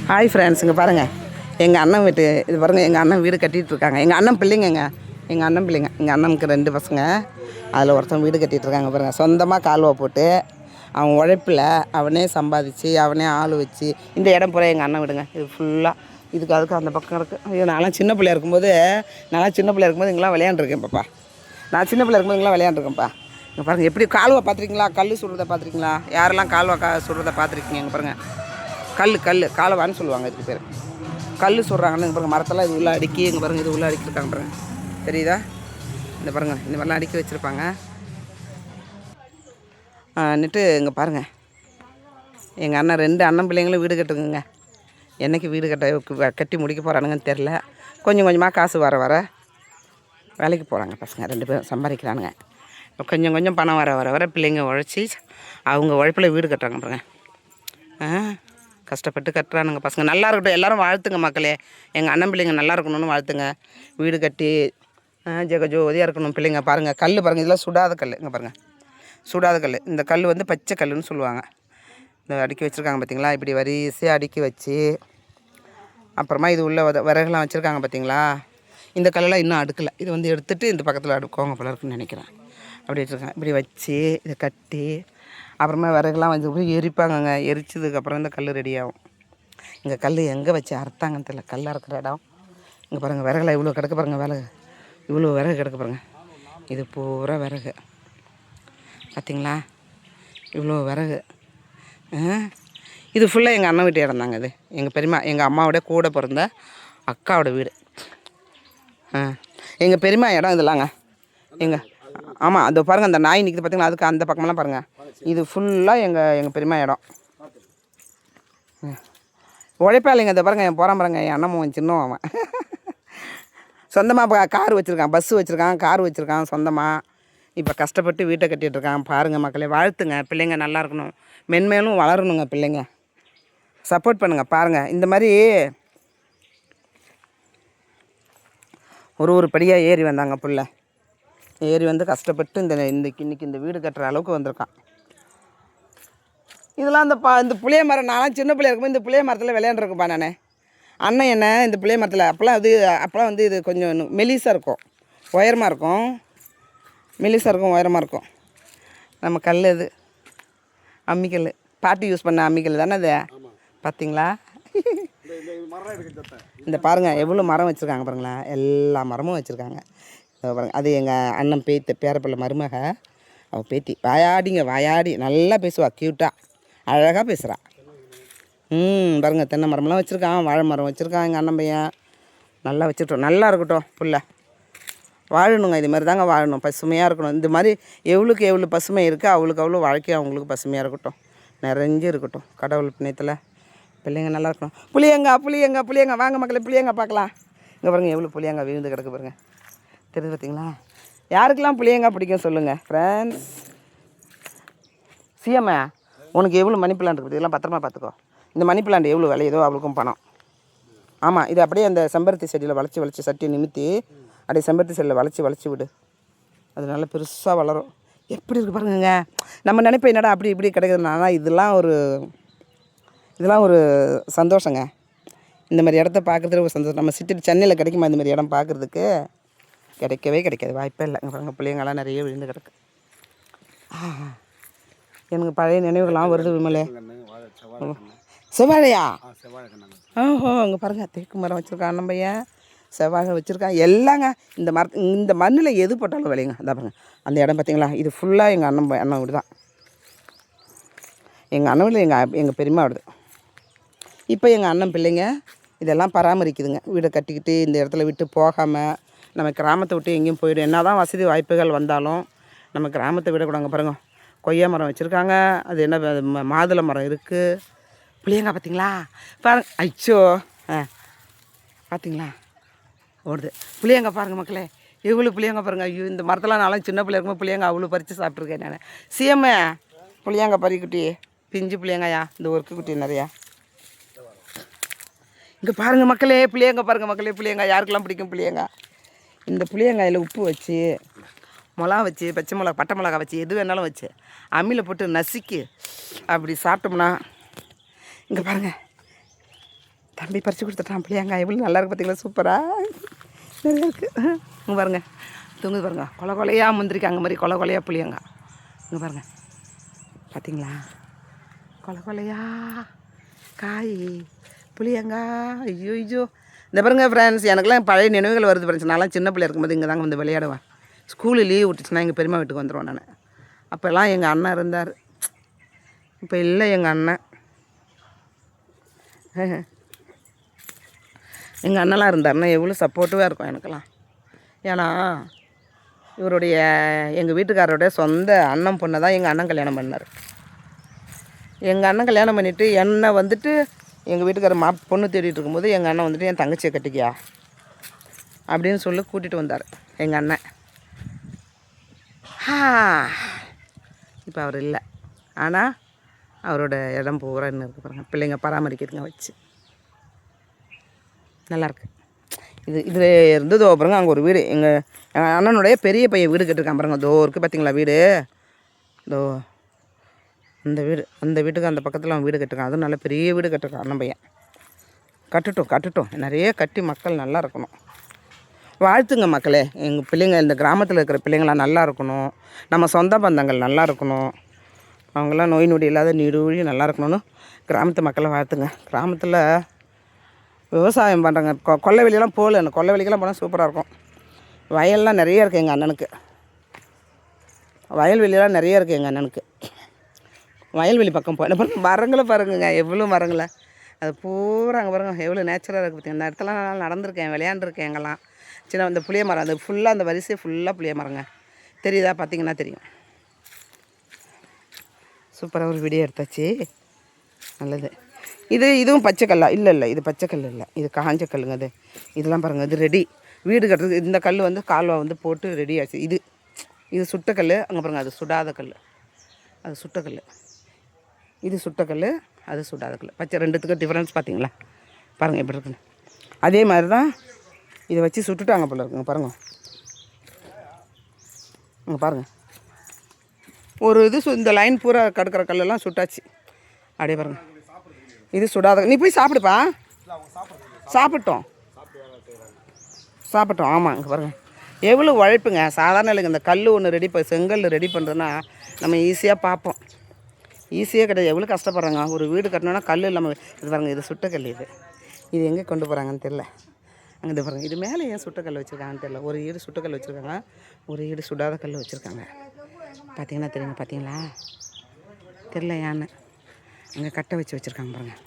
Hi friends, இங்கே பாருங்கள் எங்கள் அண்ணன் வீட்டு இது பாருங்கள். எங்கள் அண்ணன் வீடு கட்டிகிட்டு இருக்காங்க. எங்கள் அண்ணன் பிள்ளைங்க எங்கள் அண்ணன் பிள்ளைங்க. எங்கள் அண்ணனுக்கு 2 பசங்க. அதில் ஒருத்தன் வீடு கட்டிகிட்டு இருக்காங்க பாருங்கள். சொந்தமாக கால்வா போட்டு அவன் உழைப்பில் அவனே சம்பாதிச்சு அவனே ஆள் வச்சு இந்த இடம் பூரா எங்கள் அண்ணன் விடுங்க. இது ஃபுல்லாக இதுக்கு அதுக்கு அந்த பக்கம் இருக்குது. ஐயோ, நான்லாம் சின்ன பிள்ளையா இருக்கும்போது இங்கெல்லாம் விளையாண்டுருக்கேன் பாப்பா. நான் சின்ன பிள்ளை இருக்கும்போது இங்கெல்லாம் விளையாண்டுருக்கேன்ப்பா. இங்கே பாருங்கள் எப்படி கால்வா பார்த்துருக்கீங்களா? கல் சுடுறதை பார்த்துருக்கீங்களா? யாரெல்லாம் கால்வா சுடுறதை பார்த்துருக்கீங்க? இங்கே பாருங்கள் காலவான்னு சொல்லுவாங்க. இதுக்கு பேர் கல் சுடுறாங்கன்னு. இங்கே பாருங்கள் மரத்தெல்லாம் இது உள்ளே அடுக்கி இங்கே பாருங்கள் இது உள்ளே அடுக்கிருக்காங்க பாருங்கள். தெரியுதா? இந்த பாருங்கள் இந்த மாதிரிலாம் அடுக்கி வச்சுருப்பாங்க. நிட்டு இங்கே பாருங்கள் எங்கள் அண்ணன் 2 அண்ணன் பிள்ளைங்களும் வீடு கட்டுங்க. என்றைக்கு வீடு கட்டி முடிக்க போகிறானுங்கன்னு தெரில. கொஞ்சம் கொஞ்சமாக காசு வர வேலைக்கு போகிறாங்க பசங்க 2 பேரும் சம்பாதிக்கிறானுங்க. கொஞ்சம் கொஞ்சம் பணம் வர பிள்ளைங்க உழைச்சி அவங்க உழைப்பில் வீடு கட்டுறாங்க பாருங்க. கஷ்டப்பட்டு கட்டுறானுங்க பசங்க. நல்லா இருக்கட்டும், எல்லோரும் வாழ்த்துங்க மக்களே. எங்கள் அண்ணன் பிள்ளைங்க நல்லா இருக்கணும்னு வாழ்த்துங்க. வீடு கட்டி ஜோதியாக இருக்கணும் பிள்ளைங்க. பாருங்கள் கல் பாருங்கள், இதெல்லாம் சுடாத கல். இங்கே பாருங்கள் சுடாத கல். இந்த கல் வந்து பச்சை கல்லுன்னு சொல்லுவாங்க. இந்த அடுக்கி வச்சுருக்காங்க பார்த்தீங்களா? இப்படி வரிசையாக அடுக்கி வச்சு அப்புறமா இது உள்ள விறகுலாம் வச்சுருக்காங்க பார்த்தீங்களா? இந்த கல்லெல்லாம் இன்னும் அடுக்கலை. இது வந்து எடுத்துகிட்டு இந்த பக்கத்தில் அடுக்குவாங்க போல இருக்குன்னு நினைக்கிறேன். அப்படி வச்சுருக்காங்க. இப்படி வச்சு இதை கட்டி அப்புறமா விறகுலாம் வந்து எரிப்பாங்கங்க. எரிச்சதுக்கப்புறம் இந்த கல் ரெடி ஆகும். இங்கே கல் எங்கே வச்சு அறுத்தாங்கன்னு தெரியல. கல் அறுக்கிற இடம் இங்கே பாருங்கள். விறகுலாம் இவ்வளோ கிடக்கு பாருங்கள். இவ்வளோ விறகு கிடக்கு பாருங்கள். இது பூரா விறகு பார்த்திங்களா? இவ்வளோ விறகு. இது ஃபுல்லாக எங்கள் அண்ணன் வீட்டு இடம் தாங்க. இது எங்கள் பெரியம்மா, எங்கள் அம்மாவோட கூட பிறந்த அக்காவோட வீடு. எங்கள் பெரியம்மா இடம் இதெல்லாங்க. ஆமாம், அது பாருங்கள் அந்த நாய் நிற்கிது பார்த்தீங்களா? அதுக்கு அந்த பக்கமெல்லாம் பாருங்கள். இது ஃபுல்லாக எங்கள் பெரியம்மா இடம். உழைப்பாளிங்க. இதை பாருங்கள், என் போகிறான் பாருங்க. என் அண்ணன் சின்னவன் அவன். சொந்தமாக கார் வச்சுருக்கான், பஸ்ஸு வச்சுருக்கான், கார் வச்சுருக்கான் சொந்தமாக. இப்போ கஷ்டப்பட்டு வீட்டை கட்டிகிட்ருக்கான். பாருங்கள் மக்களே, வாழ்த்துங்க. பிள்ளைங்க நல்லா இருக்கணும், மென்மேலும் வளரணுங்க. பிள்ளைங்க சப்போர்ட் பண்ணுங்கள். பாருங்கள் இந்த மாதிரி ஒரு படியாக ஏறி வந்தாங்க. பிள்ளை ஏறி வந்து கஷ்டப்பட்டு இன்னைக்கு இந்த வீடு கட்டுற அளவுக்கு வந்திருக்கான். இதெல்லாம் இந்த புளிய மரம். நான்லாம் சின்ன பிள்ளையா இருக்கும்போது இந்த புளிய மரத்தில் விளையாண்டுருக்குப்பா நான். அண்ணன் என்ன இந்த புளிய மரத்தில் அப்போல்லாம் வந்து இது கொஞ்சம் மெலிசாக இருக்கும், உயரமாக இருக்கும். உயரமாக இருக்கும். நம்ம கல் இது அம்மிக்கல், பாட்டி யூஸ் பண்ண அம்மிக்கல் தானே அது. பார்த்தீங்களா? இந்த பாருங்கள் எவ்வளோ மரம் வச்சுருக்காங்க பாருங்களேன். எல்லா மரமும் வச்சுருக்காங்க பாருங்கள். அது எங்கள் அண்ணன் பேரப்பிள்ளை மருமக. அவள் பேத்தி வாயாடி நல்லா பேசுவா. க்யூட்டாக அழகாக பேசுகிறா. பாருங்கள் தென்னை மரம்லாம் வச்சுருக்கான், வாழை மரம் வச்சுருக்கான் எங்கள் அண்ணன் பையன். நல்லா வச்சுக்கிட்டோம். நல்லா இருக்கட்டும் புள்ள, வாழணுங்க. இது மாதிரி தாங்க வாழணும், பசுமையாக இருக்கணும். இந்த மாதிரி எவ்வளோ பசுமை இருக்குது அவளுக்கு அவ்வளோ வாழ்க்கையும் அவங்களுக்கு பசுமையாக இருக்கட்டும், நிறைஞ்சு இருக்கட்டும். கடவுள் புண்ணியத்தில் பிள்ளைங்க நல்லா இருக்கணும். புளியங்க வாங்க மக்களே, புளியங்க பார்க்கலாம். இங்கே பாருங்கள் எவ்வளோ புளியங்க விழுந்து கிடக்கு பாருங்கள். தெரியுது பார்த்தீங்களா? யாருக்கெல்லாம் புளியங்காய் பிடிக்கும் சொல்லுங்கள் ஃப்ரெண்ட்ஸ். சிஎம்மா உனக்கு எவ்வளோ மணி பிளான்ட் இருக்குது, இதெல்லாம் பத்திரமா பார்த்துக்கோ. இந்த மணி பிளான்ட் எவ்வளோ விளையுதோ அவளுக்கும் பணம். ஆமாம், இது அப்படியே அந்த செம்பருத்தி செடியில் வளைச்சி சட்டியை நிமித்தி அப்படியே செம்பருத்தி செடியில் வளைச்சி விடு. அது நல்லா பெருசாக வளரும். எப்படி இருக்குது பாருங்க. நம்ம நினைப்போம் என்னடா அப்படி இப்படி கிடைக்குதுன்னா, இதெல்லாம் ஒரு சந்தோஷங்க. இந்த மாதிரி இடத்த பார்க்குறதுல ஒரு சந்தோஷம். நம்ம சென்னையில் கிடைக்குமா இந்த மாதிரி இடம் பார்க்குறதுக்கு? கிடைக்காது, வாய்ப்பே இல்லை. இங்கே பாருங்கள் பிள்ளைங்களாம் நிறைய விழுந்து கிடக்கு. எனக்கு பழைய நினைவுகள்லாம் வருது விமலே. செவ்வாழையா? ஓஹோ, அங்கே பாருங்கள் தேக்கு மரம் வச்சுருக்கான் அண்ணன் பையன், செவ்வாழை வச்சுருக்கான். எல்லாங்க இந்த மண்ணில் எது போட்டாலும் விளையுங்க. அதான் பாருங்கள் அந்த இடம் பார்த்தீங்களா? இது ஃபுல்லாக எங்கள் அண்ணன் வீடு தான். எங்கள் அண்ணன் வீடு எங்கள் பெரியம்மா விடுது. இப்போ எங்கள் அண்ணன் பிள்ளைங்க இதெல்லாம் பராமரிக்குதுங்க. வீடை கட்டிக்கிட்டு இந்த இடத்துல விட்டு போகாமல். நம்ம கிராமத்தை விட்டு எங்கேயும் போயிடும். என்ன தான் வசதி வாய்ப்புகள் வந்தாலும் நம்ம கிராமத்தை விடக்கூடாங்க. பாருங்கள் கொய்யா மரம் வச்சுருக்காங்க. அது என்ன மாதுளை மரம் இருக்குது. புளியங்காய் பார்த்தீங்களா? பாருங்க. ஐயோ பார்த்தீங்களா ஓடுது புளியங்காய். பாருங்கள் மக்களே எவ்வளோ புளியங்காய் பாருங்கள். ஐயோ, இந்த மரத்தெல்லாம் நானும் சின்ன பிள்ளைங்க இருக்கும்போது புளியங்காய் அவ்வளோ பறித்து சாப்பிட்ருக்கேன் நான். சிஎம்ஏ புளியங்காய் பறிக்குட்டி, பிஞ்சு புளியங்காயா, இந்த ஒர்க்கு குட்டி நிறையா. இங்கே பாருங்கள் மக்களே புளியங்காய் பாருங்கள் மக்களே. புளியங்காய் யாருக்கெல்லாம் பிடிக்கும் புளியங்காய்? இந்த புளியங்காயில் உப்பு வச்சு மிளகா வச்சு பச்சை மிளகா பட்டை மிளகா வச்சு எது வேணாலும் வச்சு அம்மியில் போட்டு நசுக்கி அப்படி சாப்பிட்டோம்னா இங்கே பாருங்கள், தம்பி பறித்து கொடுத்துட்டான் புளியங்காய். எவ்வளோ நல்லா இருக்குது பார்த்தீங்களா, சூப்பராக நிறையா இருக்குது. இங்கே பாருங்கள், தூங்குது பாருங்க, கொலை கொலையாக முந்திரிக்காங்க மாதிரி கொலை கொலையாக புளியங்காய். இங்கே பாருங்கள் பார்த்தீங்களா, கொலை கொலையா காய் புளியங்காய். ஐயோ ஐயோ, இந்த பாருங்க ஃப்ரெண்ட்ஸ், எனக்குலாம் பழைய நினைவுகள் வருது ஃப்ரெண்ட்ஸ். நான்லாம் சின்ன பிள்ளை இருக்கும்போது இங்கே தாங்க வந்து விளையாடுவேன். ஸ்கூலு லீவ் விட்டுச்சுன்னா எங்கள் பெரியம்மா வீட்டுக்கு வந்துடுவேன் நான். அப்போல்லாம் எங்கள் அண்ணன் இருந்தார், இப்போ இல்லை எங்கள் அண்ணன். எங்கள் அண்ணெல்லாம் இருந்தாருன்னா எவ்வளோ சப்போர்ட்டிவாக இருக்கும் எனக்கெல்லாம். ஏன்னா இவருடைய எங்கள் வீட்டுக்காரருடைய சொந்த அண்ணன் பொண்ணை தான் எங்கள் அண்ணன் கல்யாணம் பண்ணார். எங்கள் அண்ணன் கல்யாணம் பண்ணிவிட்டு என்னை வந்துட்டு எங்கள் வீட்டுக்காரர் பொண்ணு தேடிட்டு இருக்கும்போது எங்கள் அண்ணன் வந்துட்டு என் தங்கச்சியை கட்டிக்கியா அப்படின்னு சொல்லி கூட்டிகிட்டு வந்தார் எங்கள் அண்ணன். இப்போ அவர் இல்லை, ஆனால் அவரோட இடம் பூரா இன்னும் இருக்குது பாருங்கள். பிள்ளைங்க பராமரிக்கிறதுங்க வச்சு நல்லாயிருக்கு. இதில் இருந்ததோ பாருங்க, அங்கே ஒரு வீடு எங்கள் அண்ணனுடைய பெரிய பையன் வீடு கட்டிருக்கான் பாருங்க. தோ இருக்குது பார்த்தீங்களா வீடு, தோ அந்த வீடு. அந்த வீட்டுக்கு அந்த பக்கத்தில் அவன் வீடு கட்டிருக்கான். அதுவும் நல்ல பெரிய வீடு கட்டிருக்கான் அண்ணன் பையன். கட்டட்டும் நிறைய கட்டி மக்கள் நல்லா இருக்கணும். வாழ்த்துங்க மக்களே, எங்கள் பிள்ளைங்க இந்த கிராமத்தில் இருக்கிற பிள்ளைங்களாம் நல்லா இருக்கணும். நம்ம சொந்த பந்தங்கள் நல்லா இருக்கணும். அவங்களாம் நோய் நொடி இல்லாத நீடூழி நல்லா இருக்கணும்னு கிராமத்து மக்களை வாழ்த்துங்க. கிராமத்தில் விவசாயம் பண்ணுறாங்க. கொல்லை வெளியெல்லாம் போகல, எனக்கு கொல்லை வெளிக்கெல்லாம் போனால் சூப்பராக இருக்கும். வயல்லாம் நிறைய இருக்குது எங்கள் அண்ணனுக்கு. வயல்வெளியெல்லாம் நிறைய இருக்குது எங்கள் அண்ணனுக்கு. வயல்வெளி பக்கம் போய் பாருங்க, மரங்களை பாருங்க, எவ்வளோ மரங்களை. அது பூரா அங்கே பாருங்க எவ்வளோ நேச்சுரலாக இருக்குது பார்த்தீங்க. இந்த இடத்துல நான் நடந்திருக்கேன், விளையாண்டுருக்கேன். எங்கெல்லாம் சின்ன அந்த புளிய மரம், அது ஃபுல்லாக அந்த வரிசை ஃபுல்லாக புளிய மரங்க தெரியுதா, பார்த்தீங்கன்னா தெரியும். சூப்பராக ஒரு வீடியோ எடுத்தாச்சு, நல்லது. இதுவும் பச்சைக்கல்லா? இல்லை, இது பச்சைக்கல் இல்லை, இது காஞ்ச கல்லுங்க. அது இதெல்லாம் பாருங்கள், இது ரெடி வீடு கட்டுறதுக்கு. இந்த கல் வந்து கால்வா வந்து போட்டு ரெடி ஆச்சு. இது சுட்டக்கல். அங்கே பாருங்கள், அது சுடாத கல், அது சுட்டக்கல். இது சுட்டக்கல், அது சுடாத கல். பச்சை ரெண்டுத்துக்கும் டிஃப்ரென்ஸ் பார்த்தீங்களா? பாருங்கள் எப்படி இருக்குன்னு. அதே மாதிரி தான் இதை வச்சு சுட்டுட்டாங்க போல இருக்குங்க பாருங்கள். அங்கே பாருங்கள், ஒரு இந்த லைன் பூரா கடுக்கிற கல்லெல்லாம் சுட்டாச்சு. அப்படியே பாருங்கள், இது சுடாத. நீ போய் சாப்பிடுப்பா. சாப்பிட்டோம். ஆமாம், இங்கே பாருங்கள் எவ்வளோ உழைப்புங்க. சாதாரண இல்லைங்க. இந்த கல் ஒன்று ரெடி செங்கல் ரெடி பண்ணுறதுன்னா நம்ம ஈஸியாக பார்ப்போம், ஈஸியாக கிடையாது. எவ்வளோ கஷ்டப்படுறாங்க. ஒரு வீடு கட்டணுன்னா கல் இல்லாமல். இது பாருங்கள், இது சுட்டக்கல். இது எங்கே கொண்டு போகிறாங்கன்னு தெரில. அங்கே இது பாருங்கள், இது மேலே ஏன் சுட்டக்கல் வச்சுருக்காங்கன்னு தெரில. ஒரு ஈடு சுட்டக்கல் வச்சுருக்காங்க, ஒரு ஈடு சுடாத கல் வச்சுருக்காங்க. பார்த்தீங்கன்னா தெரியுங்க, பார்த்தீங்களா தெரில ஏன்னு. அங்கே கட்டை வச்சுருக்காங்க பாருங்கள்.